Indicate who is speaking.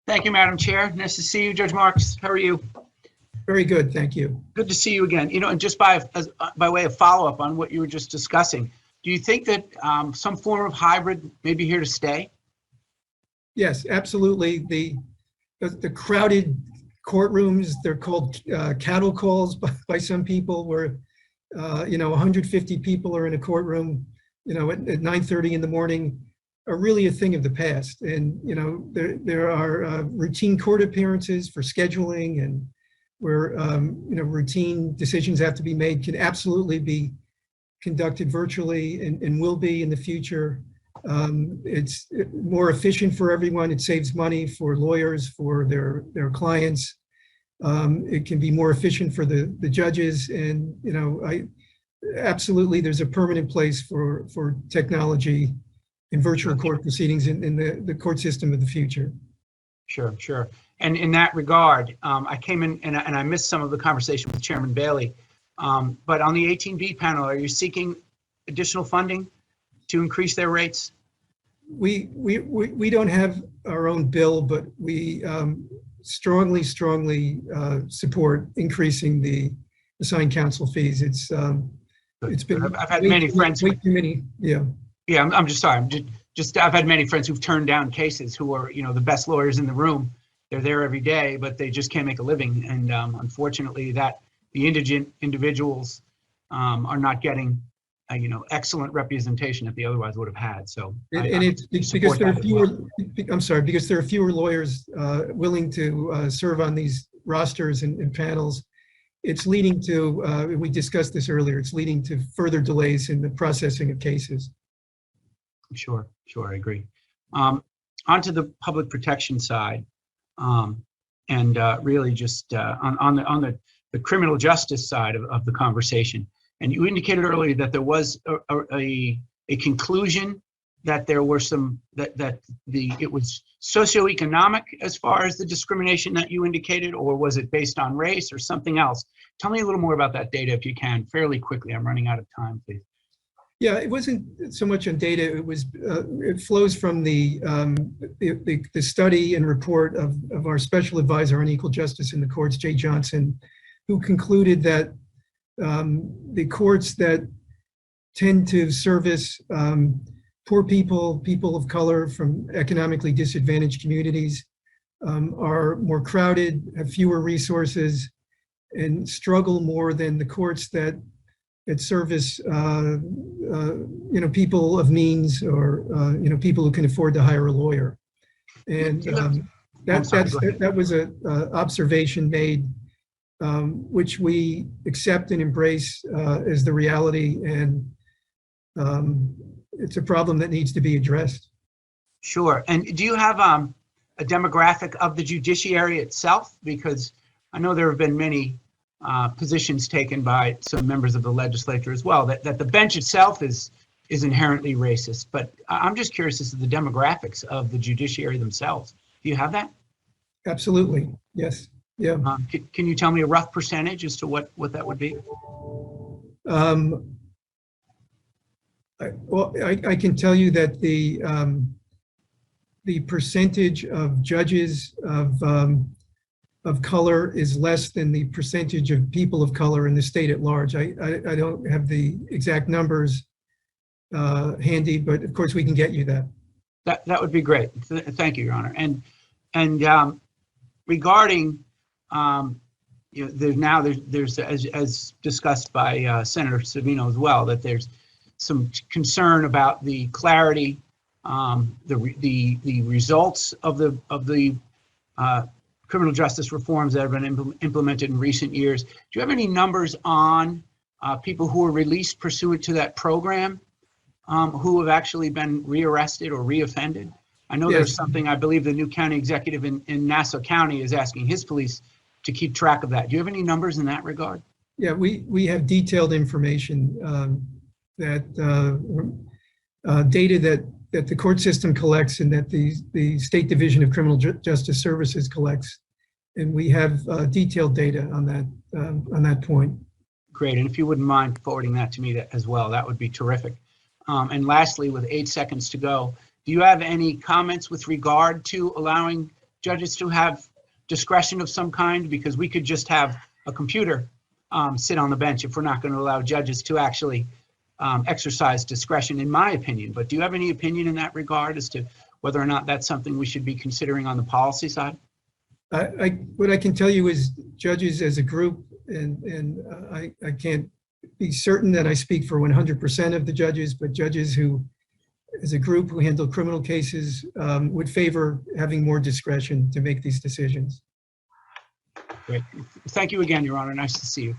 Speaker 1: Thank you, Madam Chair. Nice to see you, Judge Marks. How are you?
Speaker 2: Very good, thank you.
Speaker 1: Good to see you again. And just by way of follow-up on what you were just discussing, do you think that some form of hybrid may be here to stay?
Speaker 2: Yes, absolutely. The crowded courtrooms, they're called cattle calls by some people, where 150 people are in a courtroom, at 9:30 in the morning, are really a thing of the past. And there are routine court appearances for scheduling, and where routine decisions have to be made, can absolutely be conducted virtually and will be in the future. It's more efficient for everyone. It saves money for lawyers, for their clients. It can be more efficient for the judges. And, absolutely, there's a permanent place for technology in virtual court proceedings in the court system of the future.
Speaker 1: Sure. And in that regard, I came in and I missed some of the conversation with Chairman Bailey. But on the 18B panel, are you seeking additional funding to increase their rates?
Speaker 2: We don't have our own bill, but we strongly support increasing the assigned counsel fees. It's been
Speaker 1: I've had many friends.
Speaker 2: Way too many. Yeah.
Speaker 1: Yeah, I'm just sorry. I've had many friends who've turned down cases who are, the best lawyers in the room. They're there every day, but they just can't make a living. And unfortunately, the indigent individuals are not getting, excellent representation that they otherwise would have had. So,
Speaker 2: it's because there are fewer. I'm sorry, because there are fewer lawyers willing to serve on these rosters and panels. It's leading to, we discussed this earlier, it's leading to further delays in the processing of cases.
Speaker 1: Sure, I agree. Onto the public protection side, and really just on the criminal justice side of the conversation. And you indicated earlier that there was a conclusion that there were it was socioeconomic as far as the discrimination that you indicated, or was it based on race or something else? Tell me a little more about that data if you can, fairly quickly. I'm running out of time, please.
Speaker 2: Yeah, it wasn't so much on data. It was it flows from the study and report of our special advisor on equal justice in the courts, Jay Johnson, who concluded that the courts that tend to service poor people of color from economically disadvantaged communities are more crowded, have fewer resources, and struggle more than the courts that service people of means, or people who can afford to hire a lawyer. And that was an observation made, which we accept and embrace as the reality, and it's a problem that needs to be addressed.
Speaker 1: Sure. And do you have a demographic of the judiciary itself? Because I know there have been many positions taken by some members of the legislature as well, that the bench itself is inherently racist. But I'm just curious as to the demographics of the judiciary themselves. Do you have that?
Speaker 2: Absolutely. Yes. Yeah.
Speaker 1: Can you tell me a rough percentage as to what that would be?
Speaker 2: I can tell you that the percentage of judges of color is less than the percentage of people of color in the state at large. I don't have the exact numbers handy, but of course we can get you that.
Speaker 1: That would be great. Thank you, Your Honor. And regarding there's as discussed by Senator Savino as well, that there's some concern about the clarity, the results of the criminal justice reforms that have been implemented in recent years. Do you have any numbers on people who were released pursuant to that program, who have actually been rearrested or reoffended? I know there's something, I believe the new county executive in Nassau County is asking his police to keep track of that. Do you have any numbers in that regard?
Speaker 2: Yeah, we have detailed information that data that the court system collects, and that the State Division of Criminal Justice Services collects, and we have detailed data on that point.
Speaker 1: Great, and if you wouldn't mind forwarding that to me as well, that would be terrific. And lastly, with 8 seconds to go, do you have any comments with regard to allowing judges to have discretion of some kind? Because we could just have a computer sit on the bench if we're not going to allow judges to actually exercise discretion, in my opinion. But do you have any opinion in that regard as to whether or not that's something we should be considering on the policy side?
Speaker 2: What I can tell you is judges as a group, and I can't be certain that I speak for 100% of the judges, but judges who, as a group who handle criminal cases, would favor having more discretion to make these decisions.
Speaker 1: Great. Thank you again, Your Honor. Nice to see you.